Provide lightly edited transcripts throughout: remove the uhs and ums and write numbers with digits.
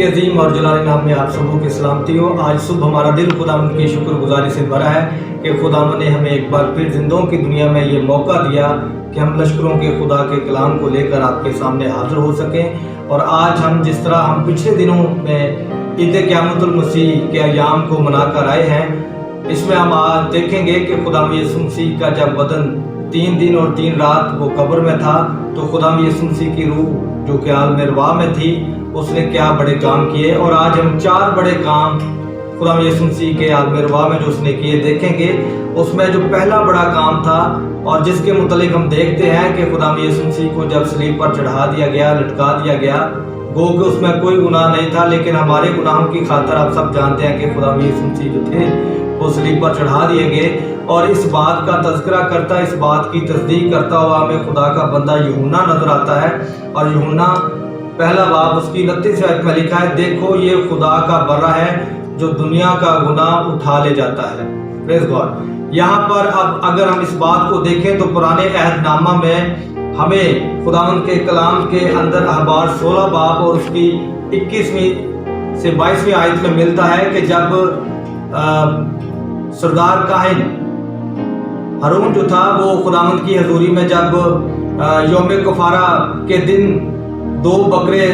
के अजीम और जलाली नाम में आप सबों की सलामती हो। आज सुबह हमारा दिल खुदावंद की शुक्रगुजारी से भरा है कि खुदावंद ने हमें एक बार फिर जिंदों की दुनिया में ये मौका दिया कि हम लश्करों के खुदा के कलाम को लेकर आपके सामने हाजिर हो सकें। और आज हम जिस तरह हम पिछले दिनों में ईद क़यामतुल मसीह के अयाम को मनाकर आए हैं, इसमें हम आज देखेंगे कि खुदा यीशु मसीह का जब बदन 3 दिन और 3 रात वो कब्र में था, तो खुदा यीशु मसीह की रूह जो कि आलम अरवाह में थी, उसने क्या बड़े काम किए। और आज हम 4 बड़े काम खुदा यीशु मसीह के आलम अरवाह में जो उसने किए देखेंगे। उसमें जो पहला बड़ा काम था और जिसके मुतलिक हम देखते हैं कि खुदा यीशु मसीह को जब सलीब पर चढ़ा दिया गया, लटका दिया गया, गो कि उसमें कोई गुनाह नहीं था, लेकिन हमारे गुनाहों की खातिर आप सब जानते हैं कि खुदा यीशु मसीह जो थे वो सलीब पर चढ़ा दिए गए। और इस बात का तज़किरा करता, इस बात की तस्दीक करता हुआ हमें खुदा का बंदा यूहन्ना नजर आता है। और यूहन्ना पहला बाब उसकी 29 आयत में लिखा है, देखो ये खुदा का बर्रा है जो दुनिया का गुनाह उठा ले जाता है। Praise God. यहाँ पर अब अगर हम इस बात को देखें तो पुराने अहदनामा में हमें खुदावंद के कलाम के अंदर अहबार 16 बाब और उसकी 21वीं से 22वीं आयत में मिलता है कि जब सरदार काहिन हारून जो था वो खुदावंद की हजूरी में जब यौम कफारा के दिन 2 बकरे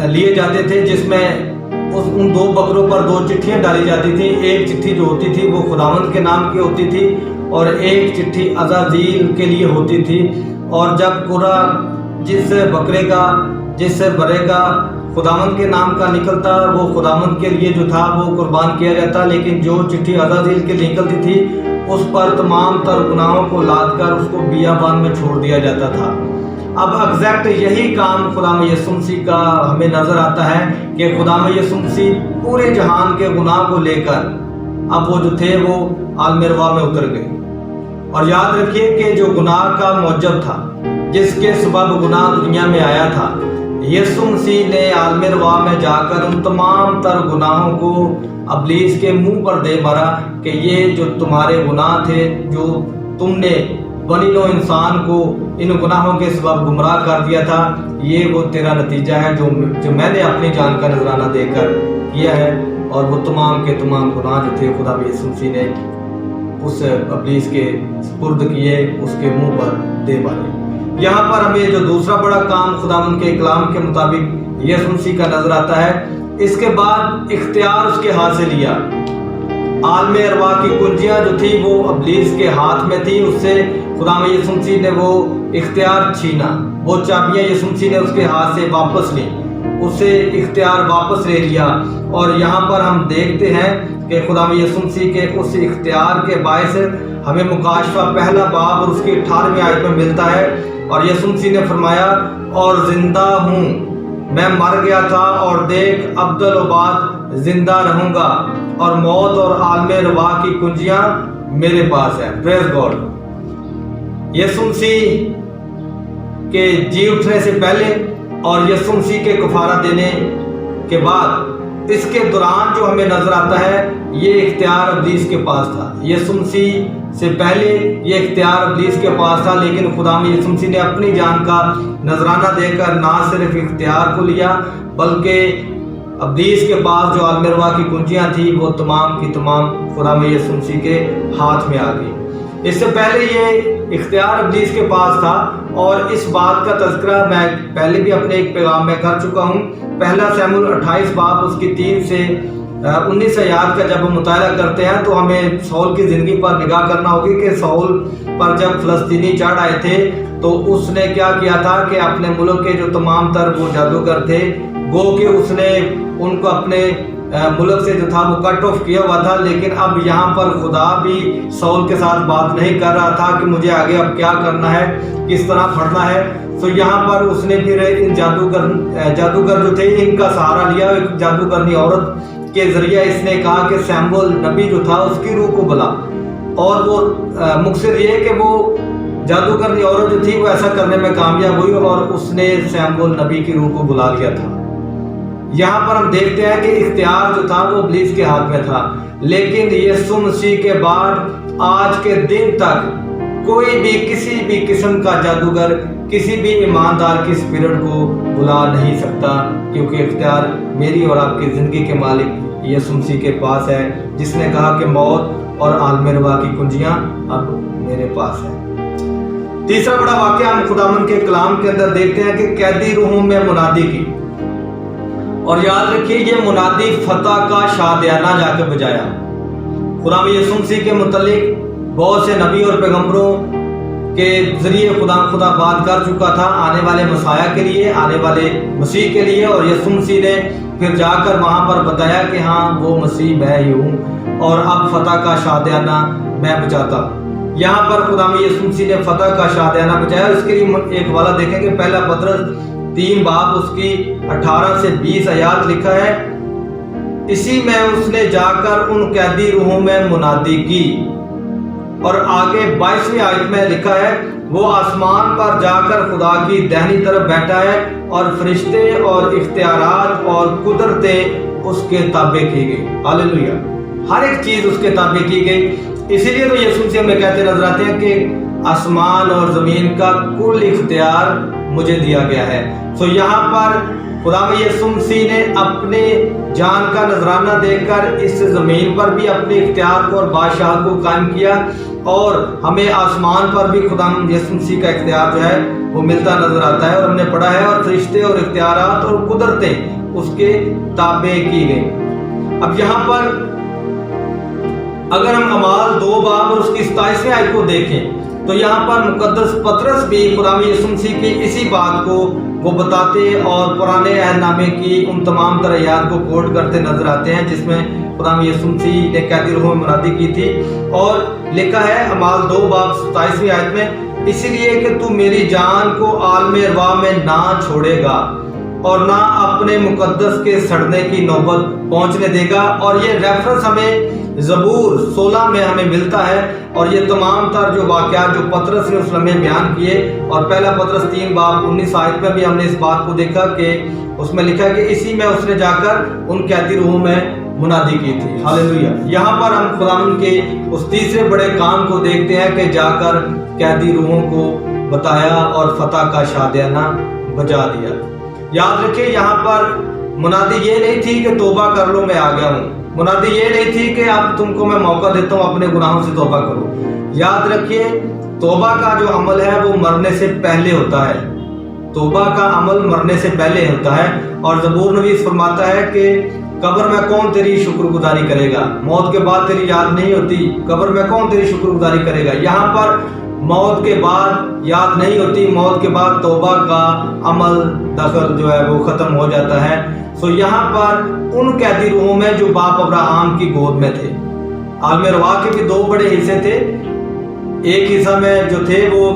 लिए जाते थे, जिसमें उन 2 बकरों पर 2 चिट्ठियाँ डाली जाती थी। एक चिट्ठी जो होती थी वो खुदावंद के नाम की होती थी और एक चिट्ठी अज़ाज़ील के लिए होती थी। और जब पूरा जिस बकरे का खुदावंद के नाम का निकलता, वो खुदावंद के लिए जो था वो कुर्बान किया जाता, लेकिन जो चिट्ठी अज़ाज़ील के निकलती थी उस पर तमाम तर गुनाहों को लाद कर उसको बियाबान में छोड़ दिया जाता था। अब एग्जैक्ट यही काम खुदा यीशु मसीह का हमें नजर आता है कि खुदा यीशु मसीह पूरे जहान के गुनाह को लेकर अब वो जो थे वो आलम अरवाह में उतर गए। और याद रखिए कि जो गुनाह का मौजब था, जिसके सबब गुनाह दुनिया में आया था, यीशु मसीह ने आलम अरवाह में जाकर उन तमाम तर गुनाहों को इब्लीस के मुंह पर दे मारा कि ये जो तुम्हारे गुनाह थे, जो तुमने बनी नो इंसान को इन गुनाहों के सबब गुमराह कर दिया था, ये वो तेरा नतीजा है जो मैंने अपनी जान का नजराना देकर किया है। और वो तमाम के तमाम गुनाह जो थे खुदा यीशु मसीह ने उस इब्लीस के सुपुर्द किए, उसके मुंह पर दे मारे। यहाँ पर हमें जो दूसरा बड़ा काम खुदावंद के कलाम के मुताबिक यीशु मसीह का नजर आता है, इसके बाद इख्तियार उसके हाथ से लिया। आलम अरवाह की कुंजियां जो थी वो इब्लीस के हाथ में थी, उससे खुदा यीशु मसीह ने वो इख्तियार छीना, वो चाबियां यीशु मसीह ने उसके हाथ से वापस ली, उससे इख्तियार वापस ले लिया। और यहाँ पर हम देखते हैं कि खुदा यीशु मसीह के उस इख्तियार के बायस हमें मुकाशफा पहला बाब और उसकी 18वीं आयत में मिलता है। और यीशु मसीह ने फरमाया, और जिंदा हूँ, मैं मर गया था और देख अब्दुल-ओ-बाद जिंदा रहूंगा, और मौत और आलम अरवाह की कुंजियां मेरे पास है। Praise God. यीशु मसीह के जी उठने से पहले और यीशु मसीह के कफारा देने के बाद, इसके दौरान जो हमें नजर आता है ये इख्तियार इब्लीस के पास था। यीशु मसीह से पहले ये इख्तियार इब्लीस के पास था, लेकिन खुदा यीशु मसीह ने अपनी जान का नजराना देकर ना सिर्फ इख्तियार को लिया, बल्कि इब्लीस के पास जो आलम अरवाह की कुंजियां थी वो तमाम की तमाम खुदा यीशु मसीह के हाथ में आ गई। इससे पहले ये इख्तियार इब्लीस के पास था। और इस बात का तज़किरा मैं पहले भी अपने एक पैगाम में कर चुका हूँ। पहला शमूएल 28 बाब उसकी 3 से 19 आयत का जब हम मुताला करते हैं तो हमें शाऊल की ज़िंदगी पर निगाह करना होगी कि शाऊल पर जब फ़लस्तीनी चढ़ आए थे तो उसने क्या किया था कि अपने मुल्क के जो तमाम तर वो जादूगर थे, गो कि उसने उनको अपने मुल्क से जो था वो कट ऑफ किया हुआ था। लेकिन अब यहाँ पर खुदा भी शाऊल के साथ बात नहीं कर रहा था कि मुझे आगे अब क्या करना है, किस तरह फड़ना है। तो यहाँ पर उसने फिर इन जादूगर जो थे इनका सहारा लिया। एक जादूगरनी औरत के जरिए इसने कहा कि शमूएल नबी जो था उसकी रूह को बुला, और वो मकसद ये कि वो जादूगरनी औरत जो थी वो ऐसा करने में कामयाब हुई और उसने शमूएल नबी की रूह को बुला लिया था। यहाँ पर हम देखते हैं कि इख्तियार जो था वो इब्लीस के हाथ में था, लेकिन यीशु मसीह के बाद आज के दिन तक कोई भी किसी भी किस्म का जादूगर کسی بھی ایماندار کی اسپرٹ کو بلا نہیں سکتا، کیونکہ اختیار میری اور آپ کی زندگی کے مالک یسوع مسیح کے پاس ہے، جس نے کہا کہ موت اور عالم روا کی کنجیاں اب میرے پاس ہیں۔ تیسرا بڑا واقعہ ہم خداوند کے کلام کے اندر دیکھتے ہیں کہ قیدی روحوں میں منادی کی، اور یاد رکھیے یہ منادی فتح کا شادیانہ جا کے بجایا۔ خداوند یسوع مسیح کے متعلق بہت سے نبی اور پیغمبروں کے ذریعے خدا بات کر چکا تھا آنے والے مسیح کے لیے، آنے والے مسیح کے لیے، اور یسوع مسیح نے پھر جا کر وہاں پر بتایا کہ ہاں وہ مسیح میں ہی ہوں، اور اب فتح کا شادیانہ میں بجاتا ہوں۔ یہاں پر خداوند یسوع مسیح نے فتح کا شادیانہ بجایا۔ اس کے لیے ایک حوالہ دیکھیں کہ پہلا پطرس 3 باب اس کی 18 سے 20 آیات لکھا ہے، اسی میں اس نے جا کر ان قیدی روحوں میں منادی کی، اور آگے 22ویں آیت میں لکھا ہے، وہ آسمان پر جا کر خدا کی دہنی طرف بیٹھا ہے، اور فرشتے اور اختیارات اور قدرتیں اس کے تابع کی گئی۔ ہاللیلویہ، ہر ایک چیز اس کے تابع کی گئی۔ اسی لیے تو یسوع مسیح ہمیں کہتے نظر آتے ہیں کہ آسمان اور زمین کا کل اختیار مجھے دیا گیا ہے۔ سو یہاں پر خداوند یسوع مسیح نے اپنے جان کا نذرانہ دے کر اس زمین پر بھی اپنے اختیار کو اور بادشاہت کو قائم کیا، اور ہمیں آسمان پر بھی خداوند یسوع مسیح کا اختیار جو ہے وہ ملتا نظر آتا ہے، اور ہم نے پڑھا ہے، اور فرشتے اور اختیارات اور قدرتیں اس کے تابع کی گئی۔ اب یہاں پر اگر ہم اعمال 2 باب اور اس کی 27ویں آیت کو دیکھیں تو یہاں پر مقدس پطرس بھی خداوند یسوع مسیح کی اسی بات کو وہ بتاتے اور پرانے عہد نامے کی ان تمام تر آیات کو کوٹ کرتے نظر آتے ہیں، جس میں خداوند یسوع مسیح نے قیدی روحوں میں منادی کی تھی، اور لکھا ہے اعمال 2 باب 27ویں آیت میں، اسی لیے کہ تو میری جان کو عالم ارواح میں نہ چھوڑے گا اور نہ اپنے مقدس کے سڑنے کی نوبت پہنچنے دے گا۔ اور یہ ریفرنس ہمیں زبور 16 میں ہمیں ملتا ہے، اور یہ تمام تر جو واقعات جو پطرس نے اس لمحے بیان کیے، اور پہلا پطرس 3 باب 19 آیت میں بھی ہم نے اس بات کو دیکھا کہ اس میں لکھا کہ اسی میں اس نے جا کر ان قیدی روحوں میں منادی کی تھی۔ ہاللیلویہ، یہاں پر ہم خداوند کے اس تیسرے بڑے کام کو دیکھتے ہیں کہ جا کر قیدی روحوں کو بتایا اور فتح کا شادیانہ بجا دیا۔ یاد رکھیں یہاں پر منادی یہ نہیں تھی کہ توبہ کر لو میں آ گیا ہوں، منادی یہ نہیں تھی کہ اب تم کو میں موقع دیتا ہوں اپنے گناہوں سے توبہ کرو۔ یاد رکھیے توبہ کا جو عمل ہے وہ مرنے سے پہلے ہوتا ہے، توبہ کا عمل مرنے سے پہلے ہوتا ہے، اور زبور نویس فرماتا ہے کہ قبر میں کون تیری شکر گزاری کرے گا، موت کے بعد تیری یاد نہیں ہوتی، قبر میں کون تیری شکر گزاری کرے گا۔ یہاں پر موت کے بعد یاد نہیں ہوتی، موت کے بعد توبہ کا عمل دخل جو ہے وہ ختم ہو جاتا ہے۔ سو یہاں پر ان قیدی روحوں میں جو باپ ابراہیم کی گود میں تھے، عالم ارواح کے بھی 2 بڑے حصے تھے، ایک حصہ میں جو تھے وہ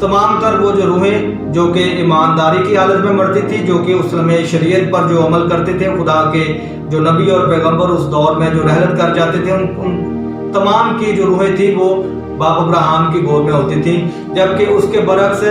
تمام تر وہ جو روحیں جو کہ ایمانداری کی حالت میں مرتی تھی، جو کہ اس لمحے شریعت پر جو عمل کرتے تھے، خدا کے جو نبی اور پیغمبر اس دور میں جو رحلت کر جاتے تھے، ان تمام کی جو روحیں تھیں وہ باپ ابراہیم کی گود میں ہوتی تھیں، جبکہ اس کے برعکس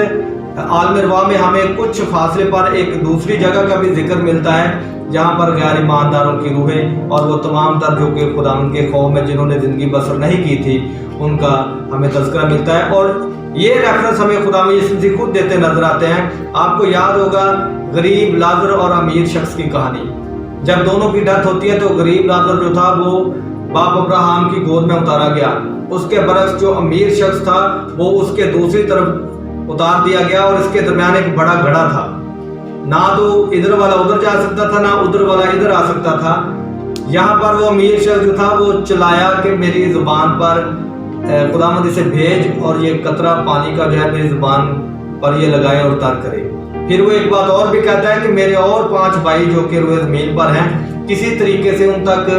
عالم ارواح میں ہمیں کچھ فاصلے پر ایک دوسری جگہ کا بھی ذکر ملتا ہے، جہاں پر غیر ایمانداروں کی روحیں اور وہ تمام تر جو کہ خداوند کے خوف میں جنہوں نے زندگی بسر نہیں کی تھی ان کا ہمیں تذکرہ ملتا ہے۔ اور یہ ریفرنس ہمیں خداوند یسوع مسیح خود دیتے نظر آتے ہیں۔ آپ کو یاد ہوگا غریب لازر اور امیر شخص کی کہانی، جب دونوں کی ڈیتھ ہوتی ہے تو غریب لازر جو تھا وہ باپ ابراہیم کی گود میں اتارا گیا، اس کے برعکس جو امیر شخص تھا وہ اس کے دوسری طرف اتار دیا گیا، اور اس کے درمیان ایک بڑا گڑھا تھا، نہ تو ادھر والا ادھر جا سکتا تھا نہ ادھر والا ادھر آ سکتا تھا۔ یہاں پر وہ امیر شخص جو تھا وہ چلایا کہ میری زبان پر خداوند اسے بھیج اور یہ قطرہ پانی کا جو ہے میری زبان پر یہ لگائے اور تر کرے۔ پھر وہ ایک بات اور بھی کہتا ہے کہ میرے اور 5 بھائی جو کہ روئے زمین پر ہیں کسی طریقے سے ان تک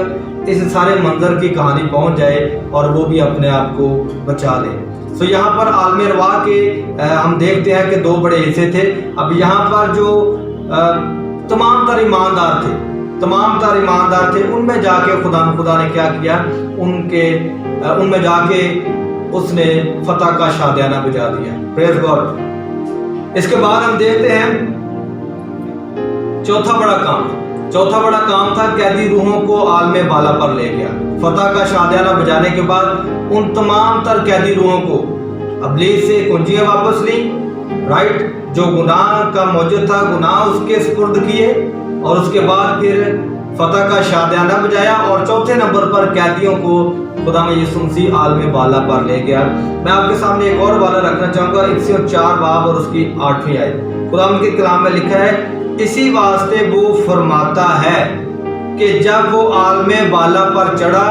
اس سارے منظر کی کہانی پہنچ جائے اور وہ بھی اپنے آپ کو بچا لیں۔ سو یہاں پر عالم ارواح کے ہم دیکھتے ہیں کہ 2 بڑے حصے تھے۔ اب یہاں پر جو تمام تر ایماندار تھے ان میں جا کے خدا نے کیا کیا، ان میں جا کے اس نے فتح کا شادیانہ بجا دیا۔ پریز گاڈ۔ اس کے بعد ہم دیکھتے ہیں چوتھا بڑا کام تھا قیدی روحوں کو عالم بالا پر لے گیا۔ فتح کا شادیانہ بجانے کے بعد ان تمام تر قیدی روحوں کو ابلیس سے کنجیاں واپس لیں राइट, जो गुनाह का मौजूद था गुनाह उसके सुपुर्द किए और उसके बाद फिर फतह का शादियाना बजाया और चौथे नंबर पर कैदियों को खुदा में यीशु मसीह आलम बाला पर ले गया। मैं आपके सामने एक और वाला रखना चाहूँगा, इफिसियों 4 बाब और उसकी 8वीं आयत। खुदा के कलाम में लिखा है, इसी वास्ते वो फरमाता है कि जब वो आलम बाला पर चढ़ा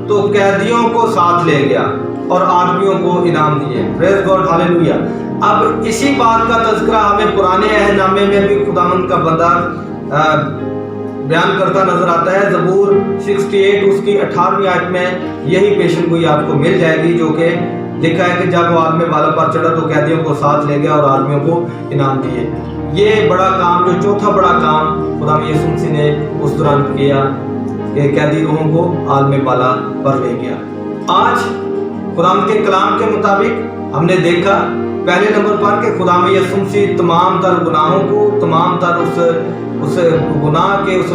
तो कैदियों को साथ ले गया और आदमियों को इनाम दिए। Praise God, hallelujah. अब इसी बात का तज़किरा हमें पुराने अहदनामे में भी खुदावंद का बंदा बयान करता नजर आता है। ज़बूर 68 उसकी 18वीं आयत में यही पेशन गोई आपको मिल जाएगी, जो कि लिखा है कि जब वो आदमी बाला पर चढ़ा तो कैदियों को साथ ले गया और आदमियों को इनाम दिए। ये बड़ा काम, जो चौथा बड़ा काम खुदा यीशु मसीह ने उस दौरान किया कि कैदी रूहों को आलम बाला पर ले गया। आज खुदा के कलाम के मुताबिक हमने देखा पहले नंबर पर कि खुदा यीशु मसीह तमाम तर गुनाहों को, तमाम तर उस गुनाह के उस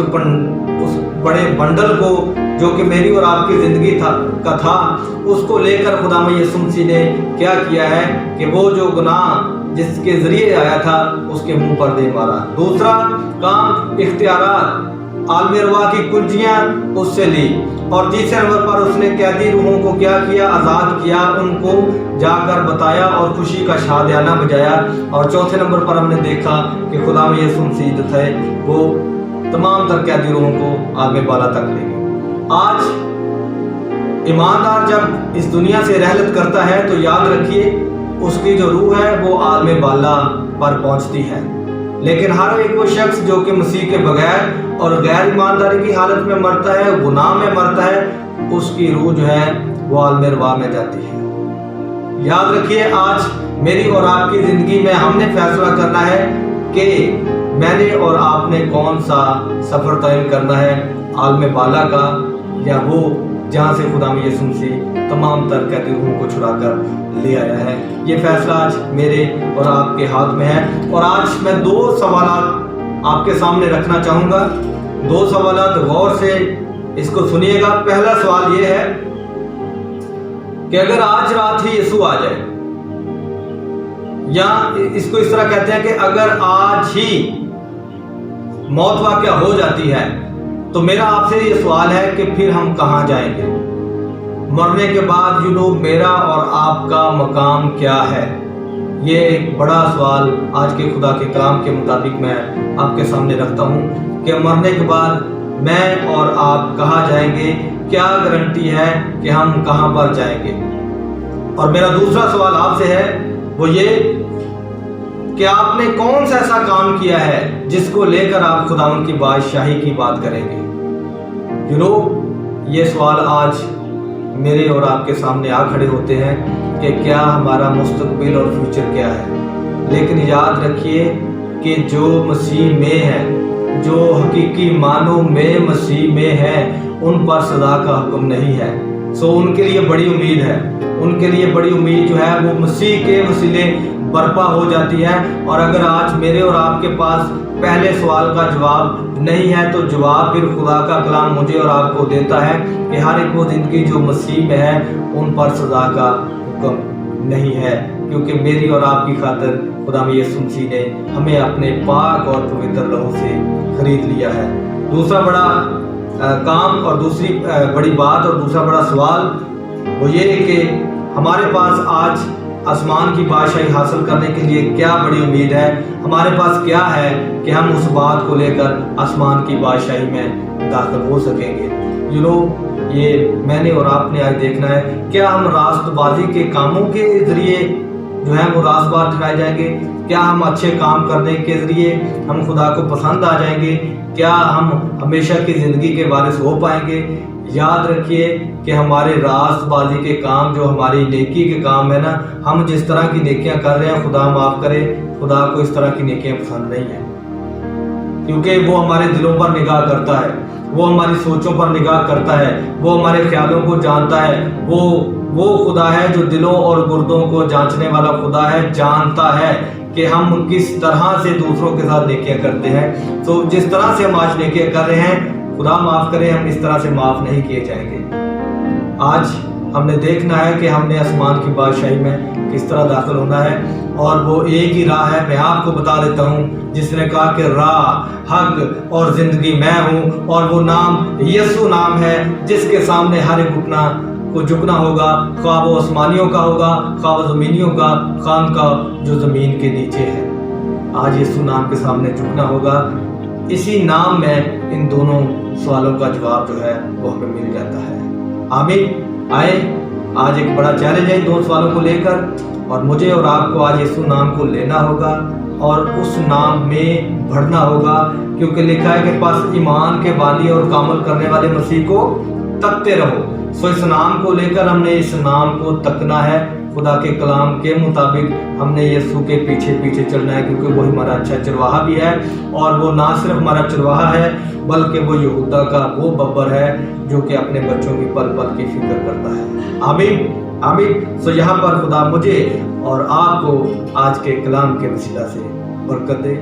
बड़े बंडल को जो कि मेरी और आपकी ज़िंदगी का था, उसको लेकर खुदा यीशु मसीह ने क्या किया है कि वो जो गुनाह जिसके ज़रिए आया था उसके मुंह पर दे मारा। दूसरा काम, इख्तियारात, आलम अरवाह की कुंजियाँ उससे ली। और तीसरे नंबर पर उसने कैदी रूहों को क्या किया, आज़ाद किया, उनको जाकर बताया और खुशी का शादियाना बजाया। और चौथे नंबर पर हमने देखा कि खुदा में यीशु मसीह जो थे वो तमाम तर कैदी रूहों को आलम बाला तक ले गए। आज ईमानदार जब इस दुनिया से रहलत करता है तो याद रखिए उसकी जो रूह है वो आलम बाला पर पहुंचती है। लेकिन हर एक वो शख्स जो कि मसीह के बगैर और गैर ईमानदारी की हालत में मरता है, गुनाह में मरता है, उसकी रूह जो है वो आलम अरवाह में जाती है। याद रखिए आज मेरी और आपकी ज़िंदगी में हमने फैसला करना है कि मैंने और आपने कौन सा सफ़र तय करना है, आलम बाला का या वो जहाँ से खुदा में यीशु मसीह तमाम तर कैदी रूहों को छुड़ा कर ले आया है। ये फैसला आज मेरे और आपके हाथ में है। और आज मैं 2 सवालात आपके सामने रखना चाहूँगा। 2 सवालात गौर से इसको सुनिएगा। पहला सवाल ये है कि अगर आज रात ही यीशु आ जाए, या इसको इस तरह कहते हैं कि अगर आज ही मौत वाक़या हो जाती है, तो मेरा आपसे ये सवाल है कि फिर हम कहाँ जाएंगे? मरने के बाद मेरा और आपका मकाम क्या है? ये एक बड़ा सवाल आज के खुदा के कलाम के मुताबिक मैं आपके सामने रखता हूँ कि मरने के बाद मैं और आप कहाँ जाएंगे? क्या गारंटी है कि हम कहाँ पर जाएंगे? और मेरा दूसरा सवाल आपसे है वो ये कि आपने कौन सा ऐसा काम किया है जिसको लेकर आप खुदावंद की बादशाही की बात करेंगे? ये सवाल आज मेरे और आपके सामने आ खड़े होते हैं कि क्या हमारा मुस्तकबिल और फ्यूचर क्या है। लेकिन याद रखिए कि जो मसीह में है, जो हकीकी मानों में मसीह में है, उन पर सदा का हुक्म नहीं है। सो उनके लिए बड़ी उम्मीद है, उनके लिए बड़ी उम्मीद जो है वो मसीह के वसीले बर्पा हो जाती है। और अगर आज मेरे और आपके पास पहले सवाल का जवाब नहीं है तो जवाब फिर खुदा का कलाम मुझे और आपको देता है कि हर एक वो ज़िंदगी जो मसीह में है उन पर सजा का हुक्म नहीं है, क्योंकि मेरी और आपकी खातिर खुदा यीशु मसीह ने हमें अपने पाक और पवित्र लहू से खरीद लिया है। दूसरा बड़ा काम और दूसरी बड़ी बात और दूसरा बड़ा सवाल वो ये है कि हमारे पास आज आसमान की बादशाही हासिल करने के लिए क्या बड़ी उम्मीद है, हमारे पास क्या है कि हम उस बात को लेकर आसमान की बादशाही में दाखिल हो सकेंगे। ये मैंने और आपने आज देखना है, क्या हम रास्तबाजी के कामों के ज़रिए जो है वो रास्तबाज ठहराए जाएंगे? क्या हम अच्छे काम करने के ज़रिए हम खुदा को पसंद आ जाएंगे? क्या हम हमेशा की ज़िंदगी के वारिस हो पाएंगे? याद रखिए कि हमारे रास्तबाजी के काम, जो हमारी नेकी के काम है ना, हम जिस तरह की नेकियां कर रहे हैं, खुदा माफ़ करे, खुदा को इस तरह की नेकियां पसंद नहीं है, क्योंकि वो हमारे दिलों पर निगाह करता है, वो हमारी सोचों पर निगाह करता है, वो हमारे ख्यालों को जानता है। वो खुदा है जो दिलों और गुर्दों को जांचने वाला खुदा है, जानता है कि हम किस तरह से दूसरों के साथ नेकियां करते हैं। तो जिस तरह से हम आज नेकियां कर रहे हैं, खुदा माफ़ करे, हम इस तरह से माफ़ नहीं किए जाएंगे। आज ہم نے دیکھنا ہے کہ ہم نے آسمان کی بادشاہی میں کس طرح داخل ہونا ہے، اور وہ ایک ہی راہ ہے۔ میں آپ کو بتا دیتا ہوں، جس نے کہا کہ راہ، حق اور زندگی میں ہوں، اور وہ نام یسوع نام ہے، جس کے سامنے ہر ایک گھٹنا کو جھکنا ہوگا، خواہ وہ آسمانیوں کا ہوگا، خواہ وہ زمینیوں کا، خواہ کا جو زمین کے نیچے ہے۔ آج یسوع نام کے سامنے جھکنا ہوگا۔ اسی نام میں ان دونوں سوالوں کا جواب جو ہے وہ ہمیں مل جاتا ہے۔ آمین۔ آئے، آج ایک بڑا چیلنج ہے ان دو سوالوں کو لے کر، اور مجھے اور آپ کو آج یسوع نام کو لینا ہوگا اور اس نام میں بڑھنا ہوگا، کیونکہ لکھا ہے کہ پس ایمان کے بانی اور کامل کرنے والے مسیح کو تکتے رہو۔ سو اس نام کو لے کر ہم نے اس نام کو تکنا ہے۔ خدا کے کلام کے مطابق ہم نے یسوع کے پیچھے پیچھے چلنا ہے، کیونکہ وہی ہمارا اچھا چرواہا بھی ہے، اور وہ نہ صرف ہمارا چرواہا ہے بلکہ وہ یہودا کا وہ ببر ہے جو کہ اپنے بچوں کی پل پل کی فکر کرتا ہے۔ آمین، آمین۔ سو یہاں پر خدا مجھے اور آپ کو آج کے کلام کے وسیلہ سے برکت دے۔